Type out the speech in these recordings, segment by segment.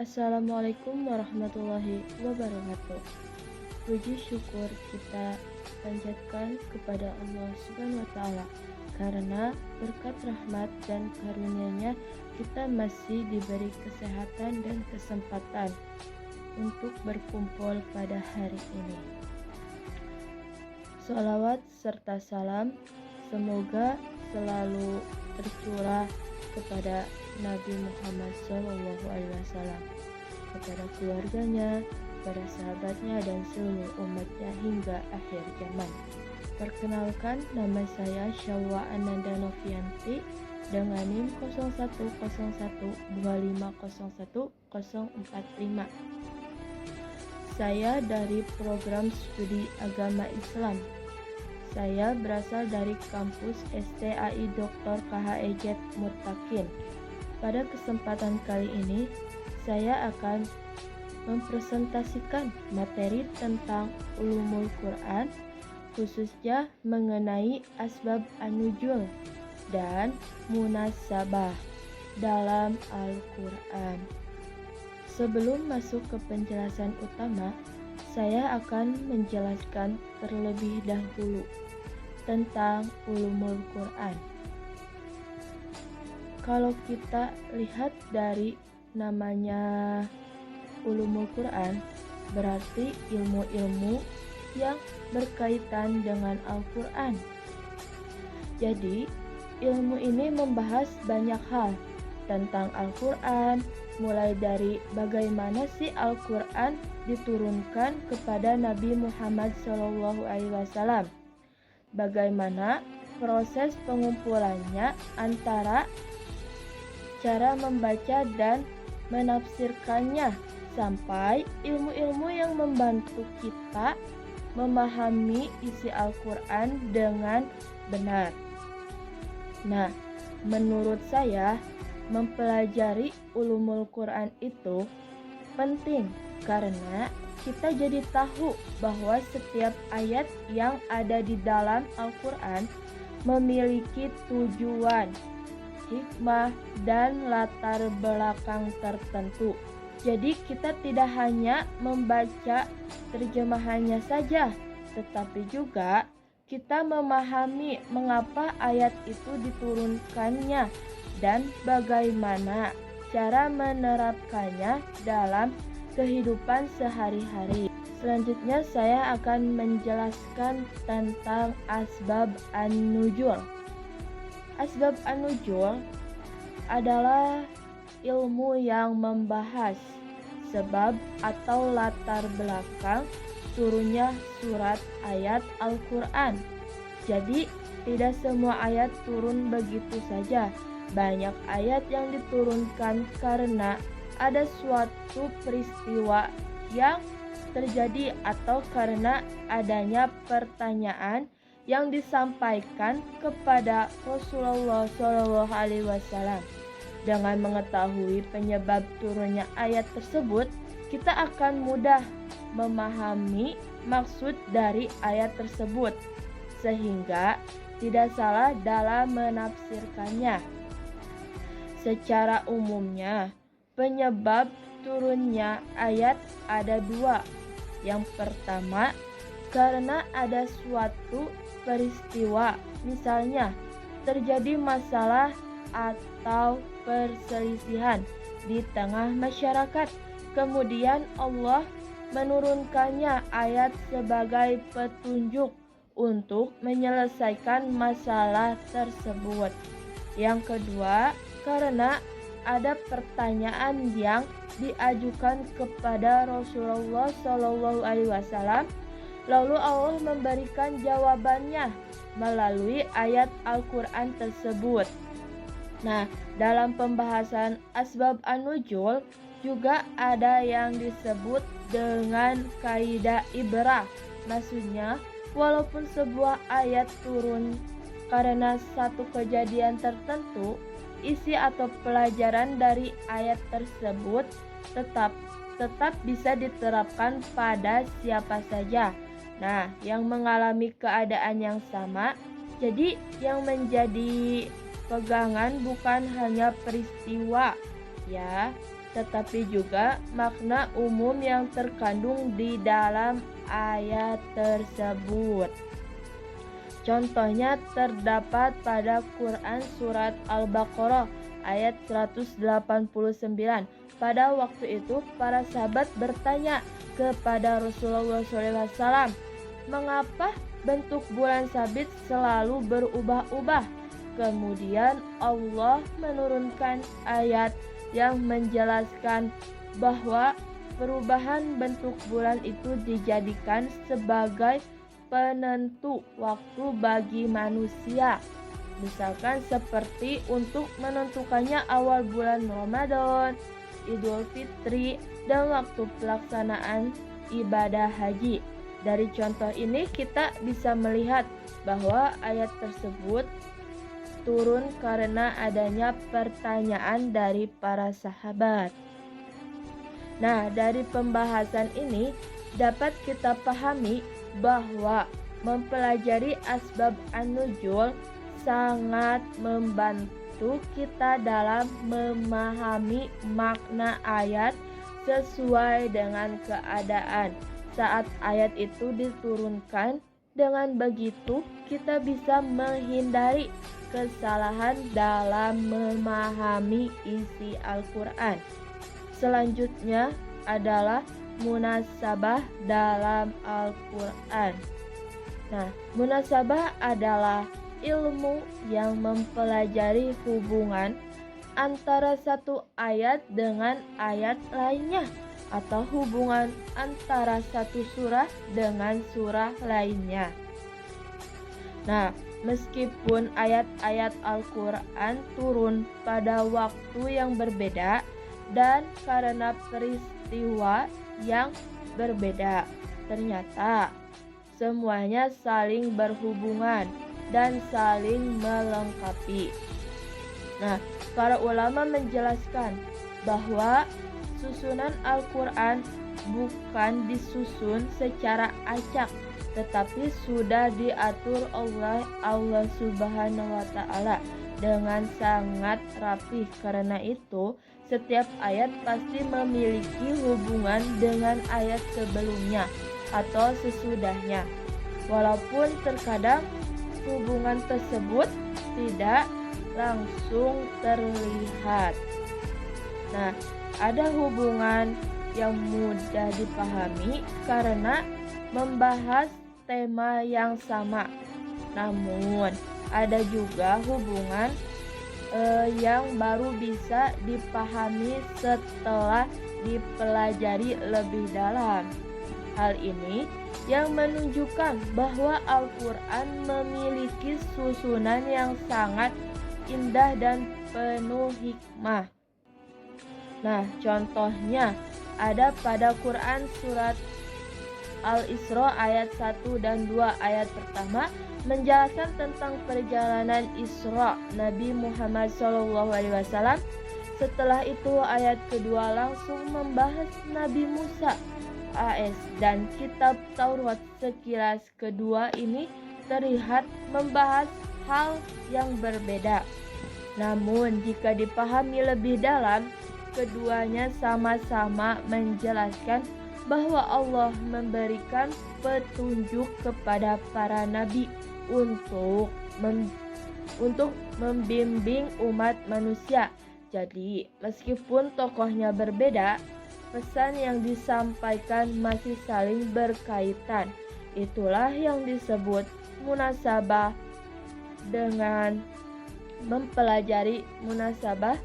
Assalamualaikum warahmatullahi wabarakatuh. Puji syukur kita panjatkan kepada Allah Subhanahu wa taala karena berkat rahmat dan karunia-Nya kita masih diberi kesehatan dan kesempatan untuk berkumpul pada hari ini. Salawat serta salam semoga selalu tercurah kepada Nabi Muhammad SAW, kepada keluarganya, kepada sahabatnya, dan seluruh umatnya hingga akhir zaman. Perkenalkan, nama saya Syawwa Ananda Novianti dengan NIM 0101250145. Saya dari program studi agama Islam. Saya berasal dari kampus STAI Dr. KHEJ Mutakin. Pada kesempatan kali ini, saya akan mempresentasikan materi tentang ulumul Quran, khususnya mengenai asbab an-nuzul dan munasabah dalam Al-Quran. Sebelum masuk ke penjelasan utama, saya akan menjelaskan terlebih dahulu tentang ulumul Quran. Kalau kita lihat dari namanya ulumul Quran, berarti ilmu-ilmu yang berkaitan dengan Al-Quran. Jadi, ilmu ini membahas banyak hal tentang Al-Quran, mulai dari bagaimana sih Al-Quran diturunkan kepada Nabi Muhammad SAW, bagaimana proses pengumpulannya antara cara membaca dan menafsirkannya, sampai ilmu-ilmu yang membantu kita memahami isi Al-Quran dengan benar. Nah, menurut saya, mempelajari ulumul Quran itu penting karena kita jadi tahu bahwa setiap ayat yang ada di dalam Al-Quran memiliki tujuan, hikmah, dan latar belakang tertentu. Jadi kita tidak hanya membaca terjemahannya saja, tetapi juga kita memahami mengapa ayat itu diturunkannya dan bagaimana cara menerapkannya dalam kehidupan sehari-hari. Selanjutnya saya akan menjelaskan tentang asbab an-nuzul. Asbab an-nuzul adalah ilmu yang membahas sebab atau latar belakang turunnya surat ayat Al-Quran. Jadi, tidak semua ayat turun begitu saja. Banyak ayat yang diturunkan karena ada suatu peristiwa yang terjadi atau karena adanya pertanyaan yang disampaikan kepada Rasulullah SAW. Dengan mengetahui penyebab turunnya ayat tersebut, kita akan mudah memahami maksud dari ayat tersebut, sehingga tidak salah dalam menafsirkannya. Secara umumnya, penyebab turunnya ayat ada dua. Yang pertama, karena ada suatu peristiwa, misalnya terjadi masalah atau perselisihan di tengah masyarakat. Kemudian Allah menurunkannya ayat sebagai petunjuk untuk menyelesaikan masalah tersebut. Yang kedua, karena ada pertanyaan yang diajukan kepada Rasulullah SAW, lalu Allah memberikan jawabannya melalui ayat Al-Quran tersebut. Nah, dalam pembahasan asbab an-nuzul juga ada yang disebut dengan kaidah ibrah. Maksudnya, walaupun sebuah ayat turun karena satu kejadian tertentu, isi atau pelajaran dari ayat tersebut tetap bisa diterapkan pada siapa saja. Nah, yang mengalami keadaan yang sama, jadi yang menjadi pegangan bukan hanya peristiwa, ya, tetapi juga makna umum yang terkandung di dalam ayat tersebut. Contohnya terdapat pada Quran Surat Al-Baqarah ayat 189. Pada waktu itu para sahabat bertanya kepada Rasulullah SAW, mengapa bentuk bulan sabit selalu berubah-ubah? Kemudian Allah menurunkan ayat yang menjelaskan bahwa perubahan bentuk bulan itu dijadikan sebagai penentu waktu bagi manusia. Misalkan seperti untuk menentukannya awal bulan Ramadan, Idul Fitri, dan waktu pelaksanaan ibadah haji. Dari contoh ini kita bisa melihat bahwa ayat tersebut turun karena adanya pertanyaan dari para sahabat. Nah, dari pembahasan ini dapat kita pahami bahwa mempelajari asbab an-nuzul sangat membantu kita dalam memahami makna ayat sesuai dengan keadaan saat ayat itu diturunkan. Dengan begitu, kita bisa menghindari kesalahan dalam memahami isi Al-Quran. Selanjutnya adalah munasabah dalam Al-Quran. Nah, munasabah adalah ilmu yang mempelajari hubungan antara satu ayat dengan ayat lainnya, atau hubungan antara satu surah dengan surah lainnya. Nah, meskipun ayat-ayat Al-Quran turun pada waktu yang berbeda dan karena peristiwa yang berbeda, ternyata semuanya saling berhubungan dan saling melengkapi. Nah, para ulama menjelaskan bahwa susunan Al-Quran bukan disusun secara acak, tetapi sudah diatur oleh Allah Subhanahu wa Ta'ala dengan sangat rapih. Karena itu, setiap ayat pasti memiliki hubungan dengan ayat sebelumnya atau sesudahnya, walaupun terkadang hubungan tersebut tidak langsung terlihat. Nah, ada hubungan yang mudah dipahami karena membahas tema yang sama. Namun, ada juga hubungan yang baru bisa dipahami setelah dipelajari lebih dalam. Hal ini yang menunjukkan bahwa Al-Quran memiliki susunan yang sangat indah dan penuh hikmah. Nah, contohnya ada pada Quran Surat Al-Isra ayat 1 dan 2. Ayat pertama menjelaskan tentang perjalanan Isra Nabi Muhammad SAW. Setelah itu ayat kedua langsung membahas Nabi Musa AS dan kitab Taurat. Sekilas kedua ini terlihat membahas hal yang berbeda. Namun jika dipahami lebih dalam, keduanya sama-sama menjelaskan bahwa Allah memberikan petunjuk kepada para nabi untuk membimbing umat manusia. Jadi, meskipun tokohnya berbeda, pesan yang disampaikan masih saling berkaitan. Itulah yang disebut munasabah. Dengan mempelajari munasabah,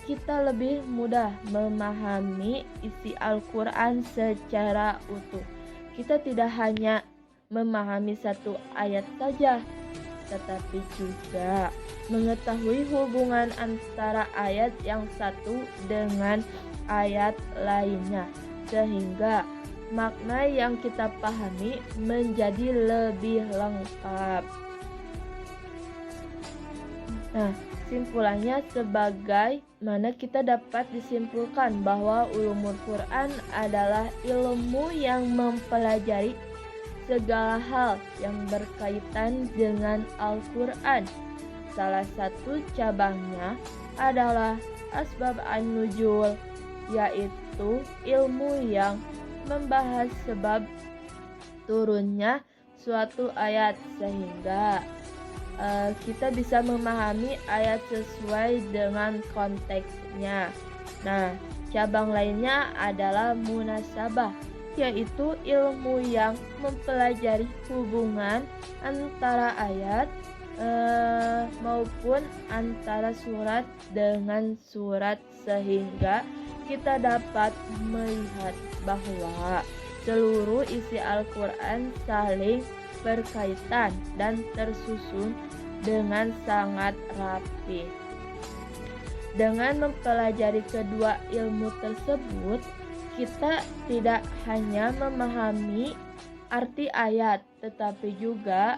kita lebih mudah memahami isi Al-Quran secara utuh. Kita tidak hanya memahami satu ayat saja, tetapi juga mengetahui hubungan antara ayat yang satu dengan ayat lainnya, sehingga makna yang kita pahami menjadi lebih lengkap. Nah, simpulannya sebagai mana kita dapat disimpulkan bahwa ulumul Quran adalah ilmu yang mempelajari segala hal yang berkaitan dengan Al-Quran. Salah satu cabangnya adalah asbab an-nuzul, yaitu ilmu yang membahas sebab turunnya suatu ayat sehingga kita bisa memahami ayat sesuai dengan konteksnya. Nah, cabang lainnya adalah munasabah, yaitu ilmu yang mempelajari hubungan antara ayat maupun antara surat dengan surat sehingga kita dapat melihat bahwa seluruh isi Al-Quran saling berkaitan dan tersusun dengan sangat rapi. Dengan mempelajari kedua ilmu tersebut, kita tidak hanya memahami arti ayat, tetapi juga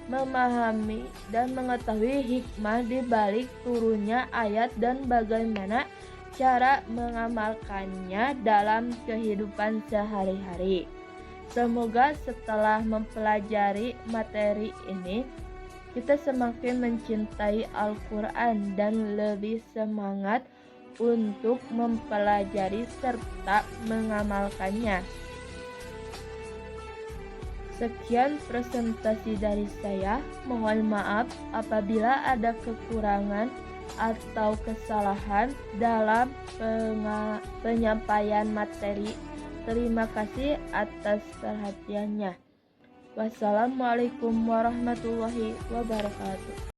memahami dan mengetahui hikmah di balik turunnya ayat dan bagaimana cara mengamalkannya dalam kehidupan sehari-hari. Semoga setelah mempelajari materi ini, kita semakin mencintai Al-Quran dan lebih semangat untuk mempelajari serta mengamalkannya. Sekian presentasi dari saya. Mohon maaf apabila ada kekurangan atau kesalahan dalam penyampaian materi. Terima kasih atas perhatiannya. Wassalamualaikum warahmatullahi wabarakatuh.